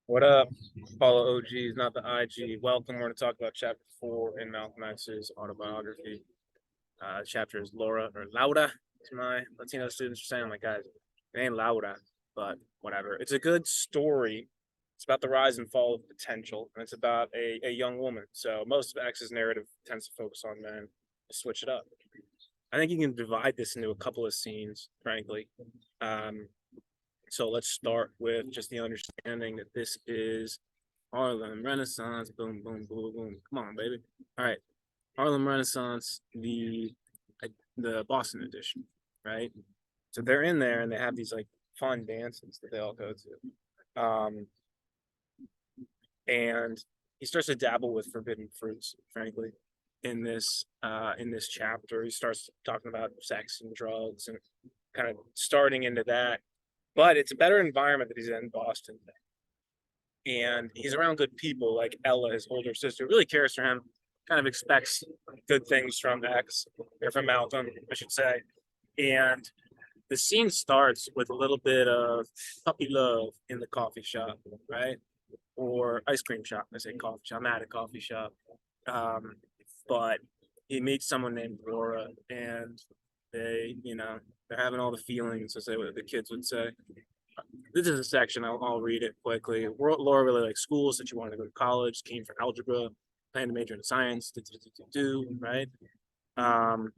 What up? Follow OGs, not the IG. Welcome. We're going to talk about chapter 4 in Malcolm X's autobiography. Chapter is Laura or Laura, as my Latino students are saying. Like, guys, it ain't Laura, but whatever. It's a good story. It's about the rise and fall of potential, and it's about a young woman. So most of X's narrative tends to focus on men. Switch it up. I think you can divide this into a couple of scenes, frankly. Um, so let's start with just the understanding that this is Harlem Renaissance. Boom, boom, boom, boom. Come on, baby. All right. Harlem Renaissance, the Boston edition, right? So they're in there and they have these like fun dances that they all go to. And he starts to dabble with forbidden fruits, frankly, in this chapter. He starts talking about sex and drugs and kind of starting into that. But it's a better environment that he's in Boston, and he's around good people like Ella, his older sister, really cares for him, kind of expects good things from X or from Malcolm, I should say. And the scene starts with a little bit of puppy love in the coffee shop, right? Or ice cream shop. I say coffee shop. I'm at a coffee shop. Um, but he meets someone named Laura, and they're having all the feelings, as the kids would say. This is a section I'll read it quickly. Laura really likes school, said she wanted to go to college, came for algebra, planned to major in science, right? Um,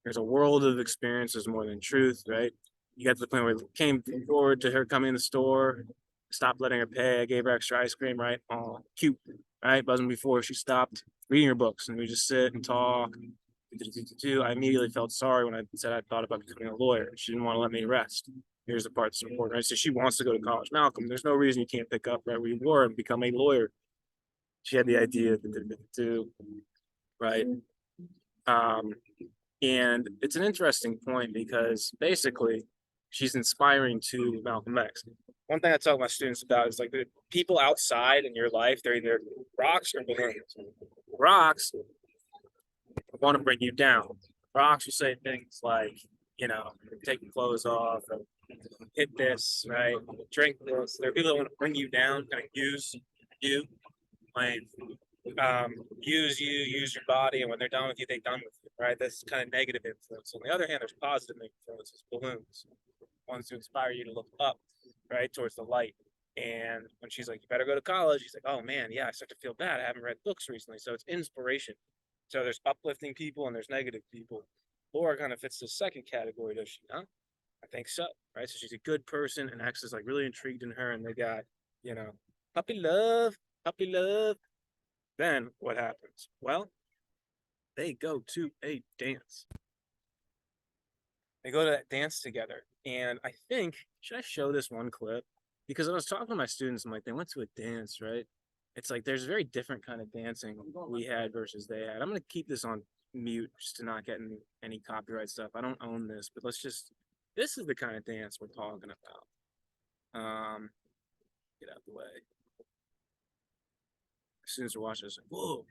there's a world of experiences more than truth, right? You got to the point where it came forward to her coming in the store, stopped letting her pay. I gave her extra ice cream, right? Oh, cute, right? Buzzing before she stopped reading her books, and we just sit and talk. I immediately felt sorry when I said I thought about becoming a lawyer. She didn't want to let me rest. Here's the part that's important. Right? So she wants to go to college. Malcolm, there's no reason you can't pick up right where you were and become a lawyer. She had the idea to right? Um, and it's an interesting point because basically she's inspiring to Malcolm X. One thing I tell my students about is like the people outside in your life, they're either rocks or balloons. Rocks want to bring you down. Rocks will say things like, take your clothes off, or hit this, right? Drink this. There are people that want to bring you down, kind of use you, like use your body, and when they're done with you, they're done with you, right? That's kind of negative influence. On the other hand, there's positive influences, balloons, ones to inspire you to look up, right, towards the light. And when she's like, "You better go to college," he's like, "Oh man, yeah, I start to feel bad. I haven't read books recently." So it's inspiration. So there's uplifting people and there's negative people. Laura kind of fits the second category, does she not? I think so, right? So she's a good person, and X is like really intrigued in her, and they got, you know, puppy love, puppy love. Then what happens? Well, they go to a dance. They go to that dance together. And I think, should I show this one clip? Because I was talking to my students, I'm like, they went to a dance, right? It's like there's a very different kind of dancing we had versus they had. I'm going to keep this on mute just to not get any copyright stuff. I don't own this, but this is the kind of dance we're talking about. Get out of the way. Students are watching this, like, whoa,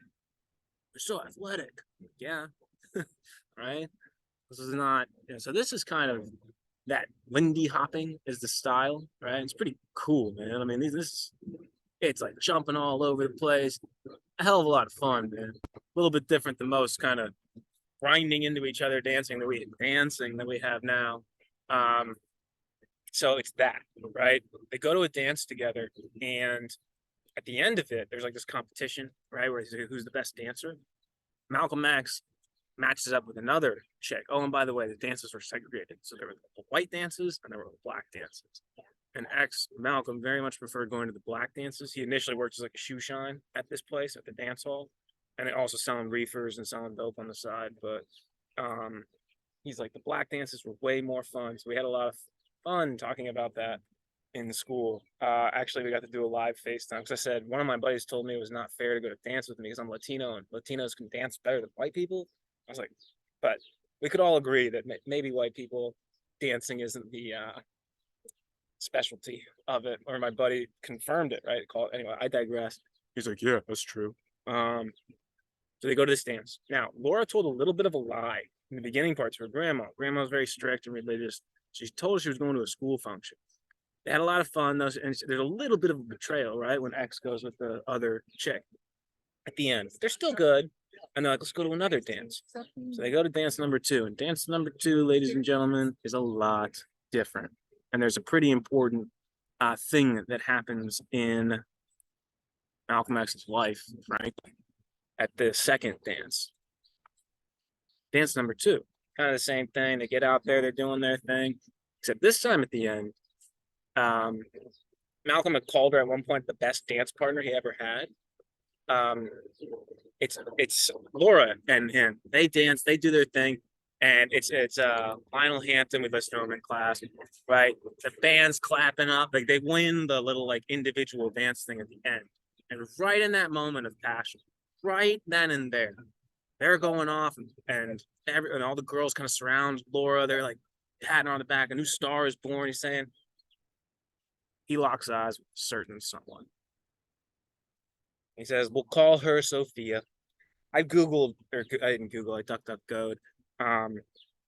they're so athletic. Yeah, right? This is not, so this is kind of that Lindy hopping is the style, right? It's pretty cool, man. I mean, it's like jumping all over the place. A hell of a lot of fun, man. A little bit different than most kind of grinding into each other dancing that we have now. Um, so it's that, right? They go to a dance together, and at the end of it, there's like this competition, right? Where who's the best dancer. Malcolm X matches up with another chick. Oh, and by the way, the dances were segregated. So there were the white dances and there were the black dances. And ex Malcolm very much preferred going to the black dances. He initially worked as like a shoe shine at this place at the dance hall, and also selling reefers and selling dope on the side. But um, he's like the black dances were way more fun. So we had a lot of fun talking about that in the school. Actually, we got to do a live FaceTime because I said one of my buddies told me it was not fair to go to dance with me because I'm Latino and Latinos can dance better than white people. I was like, but we could all agree that maybe white people dancing isn't the specialty of it. Or my buddy confirmed it, right? Anyway, I digress. He's like, yeah, that's true. So they go to this dance. Now, Laura told a little bit of a lie in the beginning parts of her grandma. Grandma was very strict and religious. She told her she was going to a school function. They had a lot of fun. Those and there's a little bit of a betrayal, right? When X goes with the other chick at the end. They're still good. And they're like, let's go to another dance. So they go to dance number two. And dance number two, ladies and gentlemen, is a lot different. And there's a pretty important thing that happens in Malcolm X's life, frankly, at the second dance. Dance number two. Kind of the same thing. They get out there, they're doing their thing. Except this time at the end, Malcolm had called her at one point the best dance partner he ever had. It's Laura and him. They dance, they do their thing, and it's Lionel Hampton. We listened to him in class, right? The band's clapping up, like they win the little like individual dance thing at the end, and right in that moment of passion, right then and there, they're going off, and all the girls kind of surround Laura. They're like patting her on the back. A new star is born. He's saying he locks eyes with a certain someone. He says, we'll call her Sophia. I Googled, or I didn't Google, I DuckDuckGo'd.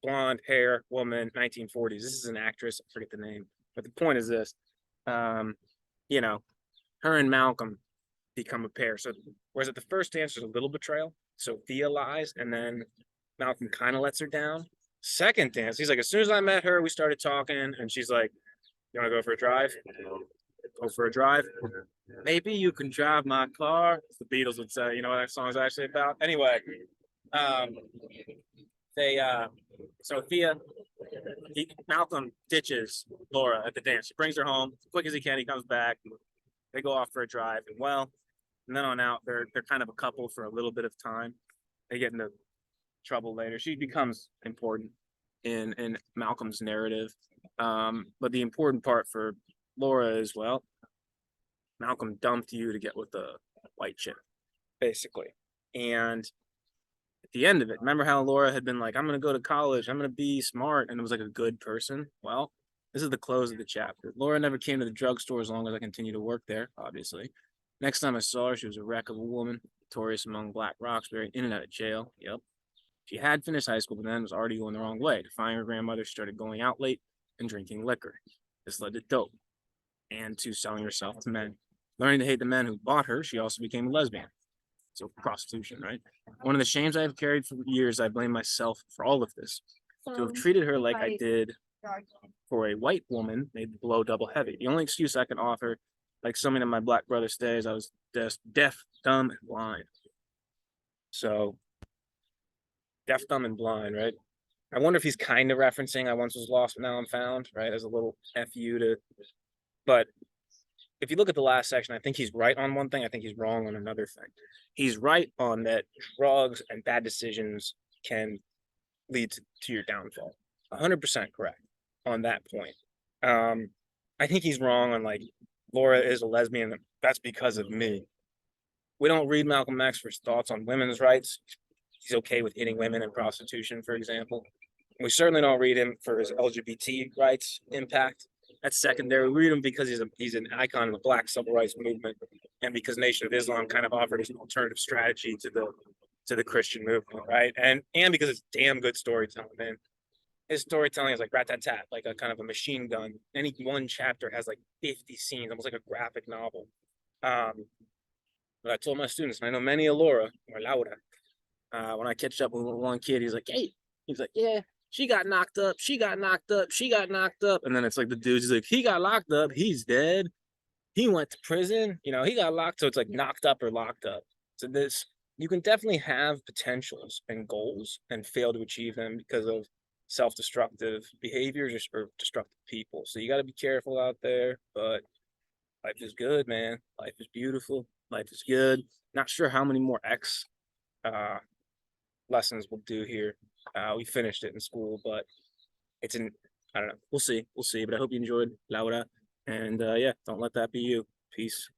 Blonde hair, woman, 1940s. This is an actress, I forget the name. But the point is this, you know, her and Malcolm become a pair. So whereas at the first dance, there's a little betrayal. Sophia lies, and then Malcolm kind of lets her down. Second dance, he's like, as soon as I met her, we started talking, and she's like, you want to go for a drive? Go for a drive? Maybe you can drive my car. The Beatles would say, you know what that song's actually about? Anyway, they Sophia, Malcolm ditches Laura at the dance. She brings her home as quick as he can. He comes back. They go off for a drive, and well, and then on out, they're kind of a couple for a little bit of time. They get into trouble later. She becomes important in Malcolm's narrative. But the important part for Laura is, well, Malcolm dumped you to get with the white chick, basically. And at the end of it, remember how Laura had been like, I'm going to go to college, I'm going to be smart, and it was like a good person? Well, this is the close of the chapter. Laura never came to the drugstore as long as I continued to work there, obviously. Next time I saw her, she was a wreck of a woman, notorious among black Roxbury, in and out of jail. Yep. She had finished high school, but then was already going the wrong way. Defying her grandmother, she started going out late and drinking liquor. This led to dope and to selling herself to men. Learning to hate the men who bought her, she also became a lesbian. So prostitution, right? One of the shames I have carried for years, I blame myself for all of this. To have treated her like I did for a white woman made the blow double heavy. The only excuse I can offer, like so many of my black brothers say, is I was just deaf, dumb, and blind. So, deaf, dumb, and blind, right? I wonder if he's kind of referencing I once was lost, but now I'm found, right? As a little FU to, but if you look at the last section, I think he's right on one thing. I think he's wrong on another thing. He's right on that drugs and bad decisions can lead to your downfall. 100% correct on that point. I think he's wrong on like Laura is a lesbian. That's because of me. We don't read Malcolm X for his thoughts on women's rights. He's okay with hitting women in prostitution, for example. We certainly don't read him for his LGBT rights impact. That's secondary. We read him because he's an icon of the Black civil rights movement, and because Nation of Islam kind of offered us an alternative strategy to the Christian movement, right? And because it's damn good storytelling, man. His storytelling is like rat-tat-tat, like a kind of a machine gun. Any one chapter has like 50 scenes, almost like a graphic novel. But I told my students, and I know many of Laura or Laura, when I catch up with one kid, he's like, "Hey," he's like, "Yeah, she got knocked up, she got knocked up, she got knocked up," and then it's like the dude's he's like, "He got locked up, he's dead, he went to prison, you know, he got locked," so it's like knocked up or locked up. So this, you can definitely have potentials and goals and fail to achieve them because of self-destructive behaviors or destructive people. So you got to be careful out there, but life is good, man. Life is beautiful. Life is good. Not sure how many more X uh, lessons we'll do here. We finished it in school, but I don't know. We'll see. We'll see. But I hope you enjoyed Laura. And yeah, don't let that be you. Peace.